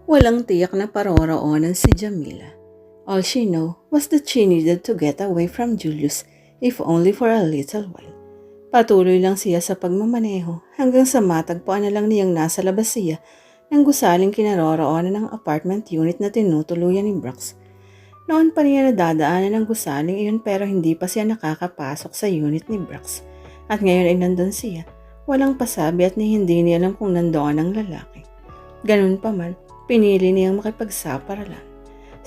Walang tiyak na paroroonan si Jamila. All she knew was that she needed to get away from Julius, if only for a little while. Patuloy lang siya sa pagmamaneho hanggang sa matagpuan na lang niyang nasa labas siya ng gusaling kinaroroonan ng apartment unit na tinutuluyan ni Brooks. Noon pa niya nadadaanan ng gusaling iyon pero hindi pa siya nakakapasok sa unit ni Brooks. At ngayon ay nandun siya. Walang pasabi at hindi niya alam kung nandoon ang lalaki. Ganun pa man, pinili niyang makipagsaparalan.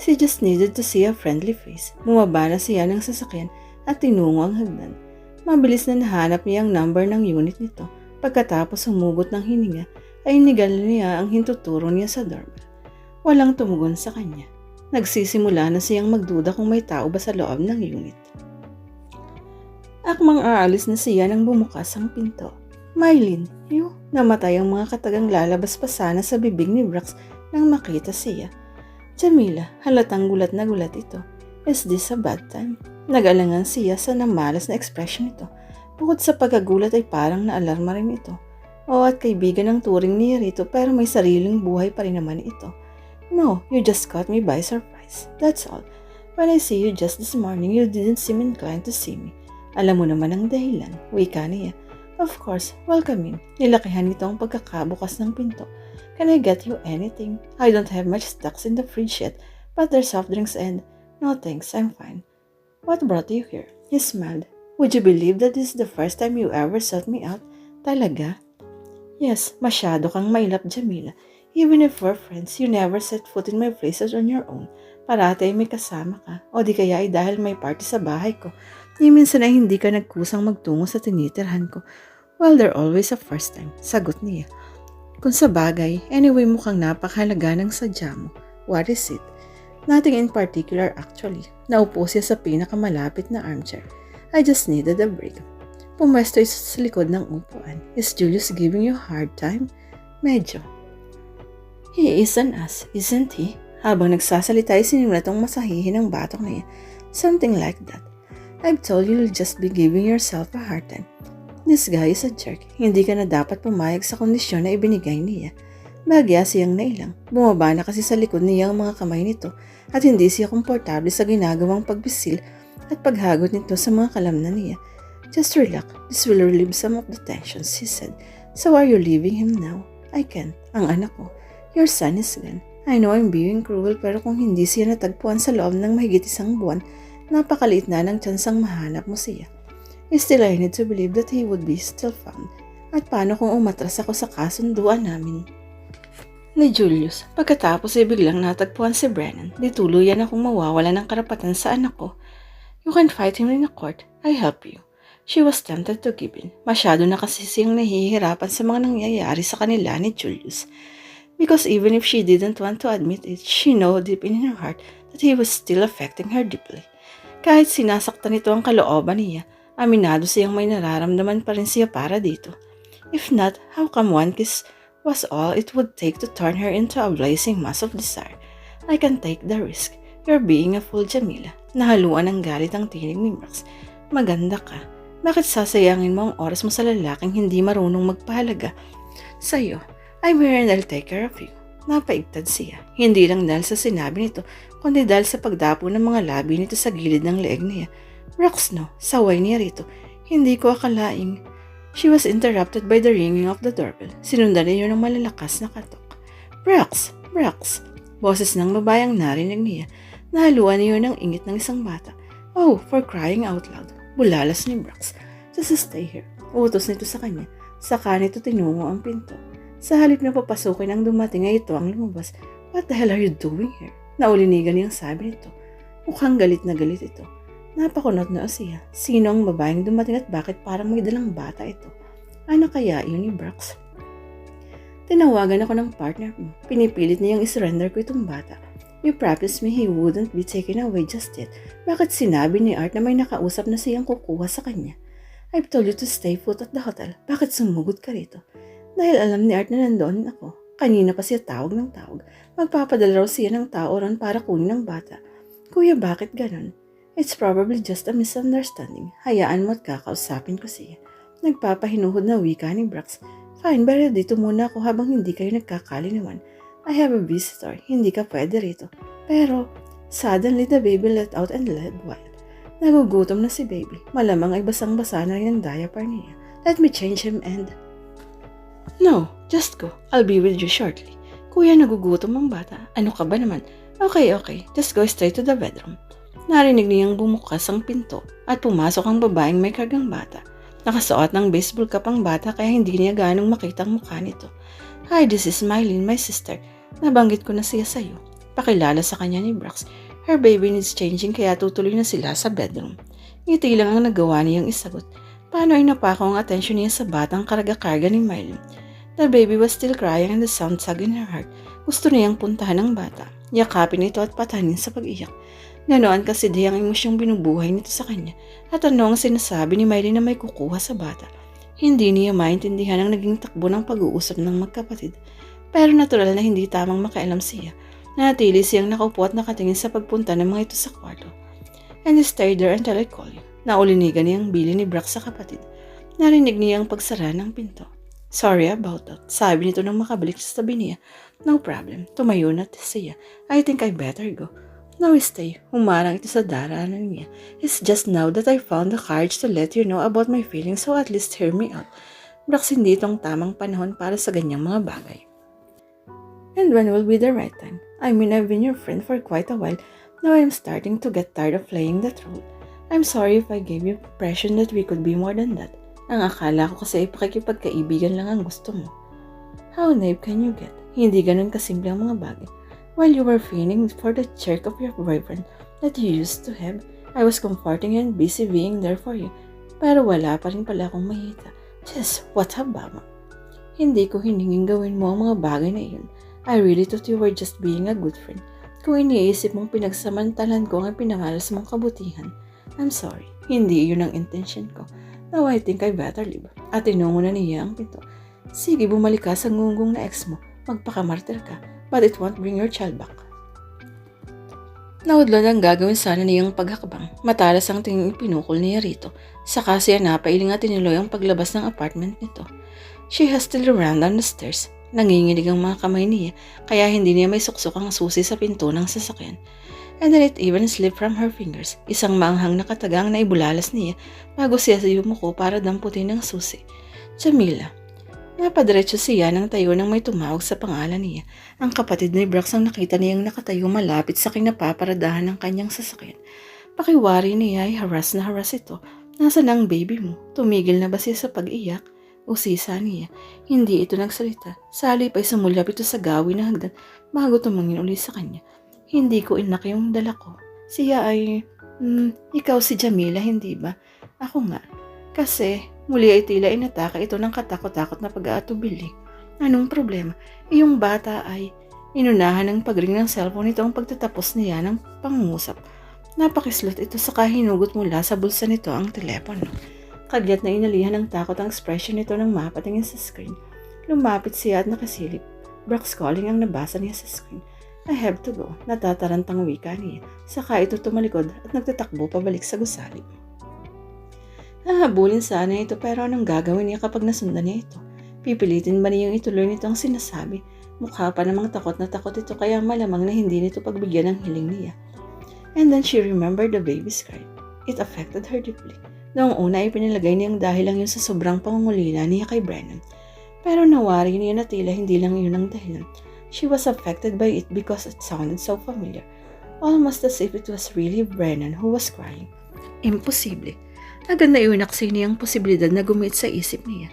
She just needed to see a friendly face. Bumaba na siya ng sasakyan at tinungo ang hagdan. Mabilis na nahanap niya ang number ng unit nito. Pagkatapos humugot ng hininga, ay inigal niya ang hintuturo niya sa doorbell. Walang tumugon sa kanya. Nagsisimula na siyang magduda kung may tao ba sa loob ng unit. Akmang aalis na siya nang bumukas ang pinto. Mylene, namatay ang mga katagang lalabas pa sana sa bibig ni Brooks nang makita siya. Jamila, halatang gulat na gulat ito. Is this a bad time? Nag-alangan siya sa namalas na ekspresyon nito. Bukod sa pagkagulat ay parang naalarma rin ito. At kaibigan ng turing niya rito pero may sariling buhay pa rin naman ito. No, you just caught me by surprise. That's all. When I see you just this morning, you didn't seem inclined to see me. Alam mo naman ang dahilan, wika niya. Of course, welcome in. Nilakihan nito ang pagkakabukas ng pinto. Can I get you anything? I don't have much stocks in the fridge yet, but there's soft drinks and... No thanks, I'm fine. What brought you here? He smiled. Would you believe that this is the first time you ever sought me out? Talaga? Yes, masyado kang mailap, Jamila. Even if we're friends, you never set foot in my places on your own. Parati ay may kasama ka. O di kaya ay dahil may party sa bahay ko. Ni minsan ay hindi ka nagkusang magtungo sa tinitirhan ko. Well, there always a first time. Sagot niya. Kung sa bagay, anyway mukhang napakahalaga ng sadya mo. What is it? Nothing in particular actually. Naupo siya sa pinakamalapit na armchair. I just needed a break. Pumwesto sa likod ng upuan. Is Julius giving you a hard time? Medyo. He is an ass, isn't he? Habang nagsasalita ay sinimulat ang masahihin ng batok na yan. Something like that. I've told you you'll just be giving yourself a hard time. This guy is a jerk. Hindi ka na dapat pumayag sa kondisyon na ibinigay niya. Bagya siyang nailang. Bumaba na kasi sa likod niya ang mga kamay nito at hindi siya komportable sa ginagawang pagbisil at paghagot nito sa mga kalamnan niya. Just relax. This will relieve some of the tensions, he said. So are you leaving him now? I can't. Ang anak ko. Your son is gone. I know I'm being cruel pero kung hindi siya natagpuan sa loob ng mahigit isang buwan, napakaliit na ng tsansang mahanap mo siya. Still, I need to believe that he would be still found. At paano kung umatras ako sa kasunduan namin? Ni Julius, pagkatapos ay biglang natagpuan si Brennan, di tuluyan akong mawawala ng karapatan sa anak ko. You can fight him in a court. I help you. She was tempted to give in. Masyado na kasi siyang nahihirapan sa mga nangyayari sa kanila ni Julius. Because even if she didn't want to admit it, she knew deep in her heart that he was still affecting her deeply. Kahit sinasaktan nito ang kalooban niya, aminado siyang may nararamdaman pa rin siya para dito. If not, how come one kiss was all it would take to turn her into a blazing mass of desire? I can take the risk. You're being a fool, Jamila. Nahaluan ng galit ang tinig ni Max. Maganda ka. Bakit sasayangin mo ang oras mo sa lalaking hindi marunong magpahalaga sa'yo? I'm here and I'll take care of you. Napaigtad siya. Hindi lang dahil sa sinabi nito, kundi dahil sa pagdapo ng mga labi nito sa gilid ng leeg niya. Brooks, no, saway niya rito. Hindi ko akalaing. She was interrupted by the ringing of the doorbell. Sinundan niya ng malalakas na katok. Brooks! Brooks! Boses ng babayang narinig niya. Nahaluan niyo ng ingit ng isang bata. Oh, for crying out loud. Bulalas ni Brooks. Just stay here. Utos nito sa kanya. Saka nito tinungo ang pinto. Sa halip na papasukin ang dumating ay ito ang lumabas. What the hell are you doing here? Naulinigan niyang sabi nito. Mukhang galit na galit ito. Napakunot na siya. Sino ang babaeng dumating at bakit parang may dalang bata ito? Ano kaya yun ni Brooks? Tinawagan ako ng partner mo. Pinipilit niyang isurrender ko itong bata. You promised me he wouldn't be taken away just yet. Bakit sinabi ni Art na may nakausap na siyang kukuha sa kanya? I've told you to stay put at the hotel. Bakit sumugod ka rito? Dahil alam ni Art na nandoon ako. Kanina pa siya tawag ng tawag. Magpapadala raw siya ng tao ron para kunin ng bata. Kuya, bakit ganon? It's probably just a misunderstanding. Hayaan mo at kakausapin ko siya. Nagpapahinuhod na wika ni Brooks. Fine, pero dito muna ako habang hindi kayo nagkakalinawan. I have a visitor, hindi ka pwede rito. Pero, suddenly the baby let out and led wild. Nagugutom na si baby. Malamang ay basang-basa na rin ang diaper niya. Let me change him and... No, just go. I'll be with you shortly. Kuya, nagugutom ang bata. Ano ka ba naman? Okay. Just go straight to the bedroom. Narinig niyang bumukas ang pinto at pumasok ang babaeng may kargang bata. Nakasuot ng baseball cap ang bata kaya hindi niya ganong makita ang mukha nito. Hi, this is Mylene, my sister. Nabanggit ko na siya sa'yo. Pakilala sa kanya ni Brax. Her baby needs changing kaya tutuloy na sila sa bedroom. Ngiti lang ang nagawa niyang isagot. Paano ay napako ang atensyon niya sa batang karga-karga ni Mylene? The baby was still crying and the sound sag in her heart. Gusto niyang puntahan ang bata. Yakapin ito at patanin sa pag-iyak. Ganoon kasi di ang emosyong binubuhay nito sa kanya at ano ang sinasabi ni Mylene na may kukuha sa bata. Hindi niya maintindihan ang naging takbo ng pag-uusap ng magkapatid. Pero natural na hindi tamang makialam siya. Nanatili siyang nakaupo at nakatingin sa pagpunta ng mga ito sa kwarto. And he stayed there until I call you. Naulinigan niyang bili ni Brax sa kapatid. Narinig niya ang pagsara ng pinto. Sorry about that. Sabi nito nang makabalik sa tabi niya. No problem. Tumayo na siya. I think I better go. No, stay. Humarang ito sa daraanan niya. It's just now that I found the courage to let you know about my feelings so at least hear me out. Brax, hindi itong tamang panahon para sa ganyang mga bagay. And when will be the right time? I mean, I've been your friend for quite a while. Now I'm starting to get tired of playing that role. I'm sorry if I gave you the impression that we could be more than that. Ang akala ko kasi pakikipagkaibigan lang ang gusto mo. How naive can you get? Hindi ganun kasimple ang mga bagay. While you were feigning for the jerk of your boyfriend that you used to have, I was comforting you and busy being there for you. Pero wala pa rin pala akong mahita. Just, what a bama. Hindi ko hiningin gawin mo ang mga bagay na iyon. I really thought you were just being a good friend. Kung iniisip mong pinagsamantalan ko ang pinangalas mong kabutihan, I'm sorry. Hindi iyon ang intention ko. Now I think I better leave. At tinungo na niya ang pinto. Sige, bumalik ka sa ngunggong na ex mo. Magpakamartir ka. But it won't bring your child back. Naudlod ang gagawin sana niyang paghakbang. Matalas ang tingin pinukol niya rito. Saka siya napailing at tinuloy ang paglabas ng apartment nito. She hustled around on the stairs. Nanginginig ang mga kamay niya kaya hindi niya may suksok ang susi sa pinto ng sasakyan. And then it even slipped from her fingers. Isang maanghang na katagang na ibulalas niya bago siya yumuko para damputin ng susi. Jamila. Napadiretso siya ng tayo nang may tumawag sa pangalan niya. Ang kapatid ni Brax ang nakita niyang nakatayo malapit sa kinapaparadahan ng kanyang sasakyan. Pakiwari niya ay haras na haras ito. Nasaan ang baby mo? Tumigil na ba siya sa pag-iyak? Usisa niya. Hindi ito nagsalita. Salip ay sumulyap ito sa gawin ng hagdan bago tumangin uli sa kanya. Hindi ko inak yung dala ko. Siya ay, ikaw si Jamila, hindi ba? Ako nga. Kasi, muli ay tila inataka ito ng katakot-takot na pag-aatubili. Anong problema? Iyong bata ay inunahan ng pagring ng cellphone ito ang pagtatapos niya ng pangungusap. Napakislot ito saka hinugot mula sa bulsa nito ang telepono. Kagyat na inalihan ng takot ang expression nito nang mapatingin sa screen. Lumapit siya at nakasilip. Brax calling ang nabasa niya sa screen. I have to go. Natatarantang wika niya. Saka ito tumalikod at nagtatakbo pabalik sa gusali. Hahabulin sana ito pero anong gagawin niya kapag nasundan niya ito? Pipilitin ba niyang ituloy nito ang sinasabi? Mukha pa namang takot na takot ito kaya malamang na hindi nito pagbigyan ng hiling niya. And then she remembered the baby's cry. It affected her deeply. Noong una ay pinilagay niyang dahil lang yun sa sobrang pangungulila niya kay Brennan. Pero nawari niya na tila hindi lang yun ang dahilan. She was affected by it because it sounded so familiar. Almost as if it was really Brennan who was crying. Imposible. Agad na iunaksi niya ang posibilidad na gumit sa isip niya.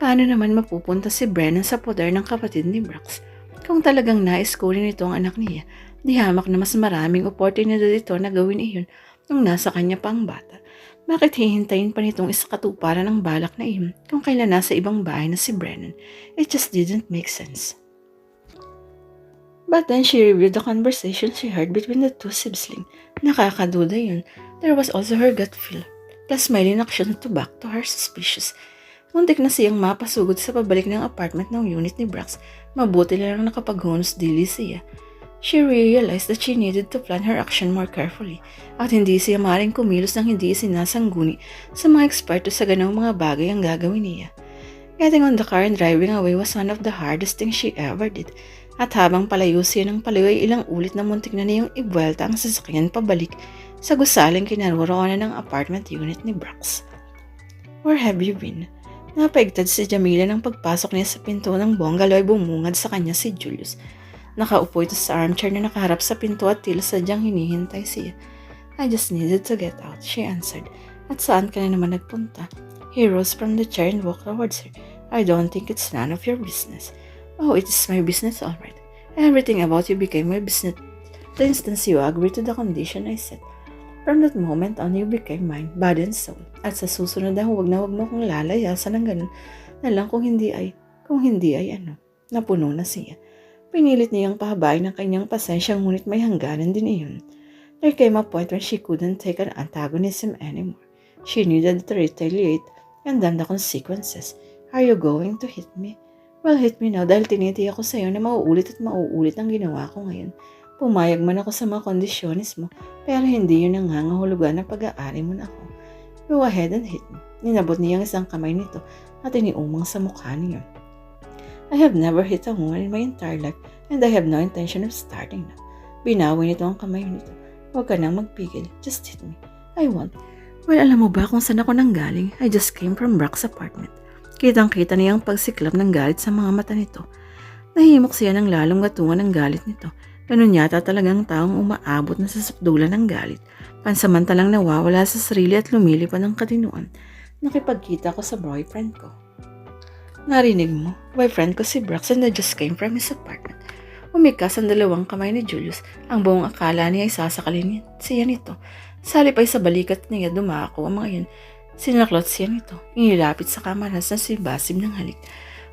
Paano naman mapupunta si Brennan sa poder ng kapatid ni Brax? Kung talagang nais kunin ito ang anak niya, di hamak na mas maraming oportunidad ito na gawin iyon nung nasa kanya pa ang bata. Bakit hihintayin pa nitong isakatuparan ng balak na iyon kung kailan nasa ibang bahay na si Brennan? It just didn't make sense. But then she reviewed the conversation she heard between the two siblings. Nakakaduda yun. There was also her gut feel. Plus may reaction to back to her suspicious. Muntik na siyang mapasugod sa pabalik ng apartment ng unit ni Brax. Mabuti lang nakapaghunos dili siya. She realized that she needed to plan her action more carefully at hindi siya maaaring kumilos nang hindi sinasangguni sa mga eksperto sa ganong mga bagay ang gagawin niya. Getting on the car and driving away was one of the hardest things she ever did. At habang palayo siya ng palayo ay ilang ulit na muntik na niyang ibuelta ang sasakyan pabalik sa gusaling kinaroroonan ng apartment unit ni Brax. Where have you been? Napaigtad si Jamila nang pagpasok niya sa pinto ng bungalow ay bumungad sa kanya si Julius. Nakaupo ito sa armchair na nakaharap sa pinto at tila sadyang hinihintay siya. I just needed to get out, she answered. At saan ka na naman nagpunta? He rose from the chair and walked towards her. I don't think it's none of your business. Oh, it is my business, all right. Everything about you became my business the instant you agreed to the condition I set. From that moment on, you became mine, body and soul. At sa susunod na huwag mo kong lalayasan ng ganun na lang kung hindi ay napuno na siya. Pinilit niyang pahabain ang kanyang pasensya ngunit may hangganan din iyon. There came a point when she couldn't take an antagonism anymore. She needed to retaliate and then the consequences. Are you going to hit me? Well, hit me now dahil tinitiyak ko sa'yo na mauulit at mauulit ang ginawa ko ngayon. Pumayag man ako sa mga kondisyonis mo, pero hindi yun ang nangangahulugan na pag-aari mo na ako. Go ahead and hit me. Ninabot niya ang isang kamay nito at iniumang sa mukha niya. I have never hit a woman in my entire life and I have no intention of starting now. Binawi nito ang kamay nito. Huwag ka nang magpigil. Just hit me. I won't. Well, alam mo ba kung saan ako nanggaling? I just came from Brock's apartment. Kitang-kita niyang pagsiklab ng galit sa mga mata nito. Nahimok siya ng lalong gatungan ng galit nito. Ganun yata talagang taong umaabot na sa sapdulan ng galit. Pansamantalang nawawala sa sarili at lumilipad ng katinuan. Nakipagkita ko sa boyfriend ko. Narinig mo? Boyfriend ko si Brax and I just came from his apartment. Umikas ang dalawang kamay ni Julius. Ang buong akala niya ay sasakalin siya nito. Salip ay sa balikat niya dumako ang mga yun. Sinaklot siya nito. Inilapit sa kamaras na sibasim ng halik.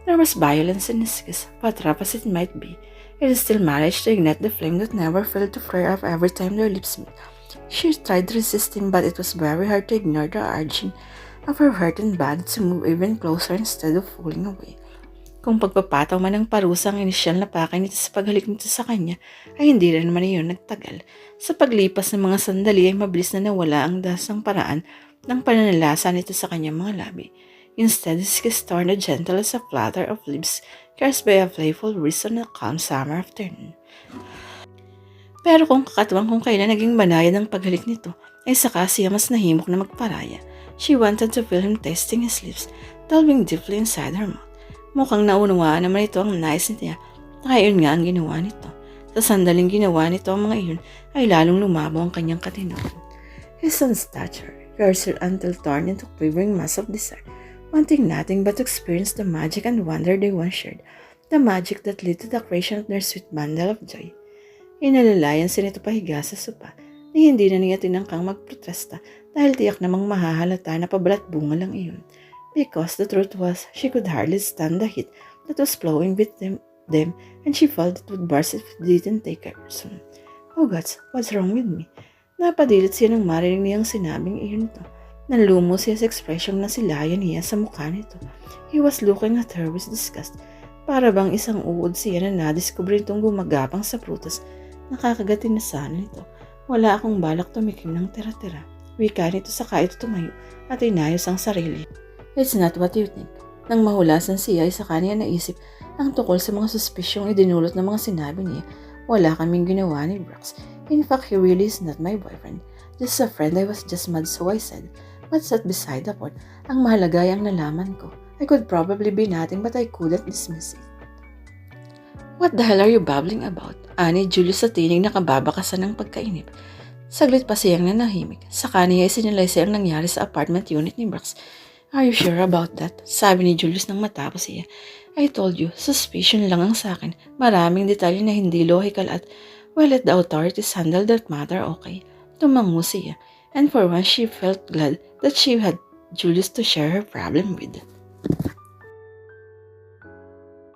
There was violence in his kiss, but rough as it might be. It still managed to ignite the flame that never failed to flare up every time their lips met. She tried resisting, but it was very hard to ignore the urging of her hurt and body to move even closer instead of falling away. Kung pagpapataw man ng parusa ang inisyal na pakay nito sa paghalik nito sa kanya, ay hindi rin naman iyon nagtagal. Sa paglipas ng mga sandali ay mabilis na nawala ang dasang paraan ng pananalasa nito sa kanyang mga labi. Instead, his kiss turned as gentle as a flutter of lips caressed by a playful breeze on a calm summer afternoon. Pero kung kakatuwang kung kailan naging banayad ang paghalik nito, ay saka siya mas nahimok na magparaya. She wanted to feel him tasting his lips, delving deeply inside her mouth. Mukhang naunawaan naman ito ang nais niya, kaya yun nga ang ginawa nito. Sa sandaling ginawa nito ang mga iyon, ay lalong lumabo ang kanyang katinuan. His son's stature cursed until torn into quivering mass of desire, wanting nothing but to experience the magic and wonder they once shared, the magic that led to the creation of their sweet bundle of joy. Inalalayan si nito pahiga sa sopa, ni hindi na niya tinangkang magprotesta dahil tiyak namang mahahalata na pabalat bunga lang iyon. Because the truth was, she could hardly stand the heat that was flowing with them and she felt it would burst if it didn't take her soon. Oh gods, what's wrong with me? Napadilit siya nang marinig niyang sinabing iyon ito. Nanlumo siya sa ekspresyong na silayan niya sa mukha nito. He was looking at her with disgust. Para bang isang uod siya na nadiskubre itong gumagapang sa prutas. Nakakagatin na sana nito. Wala akong balak tumikim ng tira-tira. Wika nito saka ito tumayo at inayos ang sarili. It's not what you think. Nang mahulasan siya ay saka niya naisip ang tukol sa mga suspisyong idinulot ng mga sinabi niya. Wala kaming ginawa ni Brax. In fact, he really is not my boyfriend. Just a friend. I was just mad, so I said. But set beside the point, ang mahalaga ay ang nalaman ko. I could probably be nothing but I couldn't dismiss it. What the hell are you babbling about? Ani Julius sa tinig na kababakasan ng pagkainip. Saglit pa siyang nanahimik. Saka niya isinalaysay ang nangyari sa apartment unit ni Brax. Are you sure about that? Sabi ni Julius nang matapos siya. I told you, suspicion lang ang sakin. Maraming detalye na hindi logical at well, let the authorities handle that matter, okay? Tumango siya, and for once she felt glad that she had Julius to share her problem with.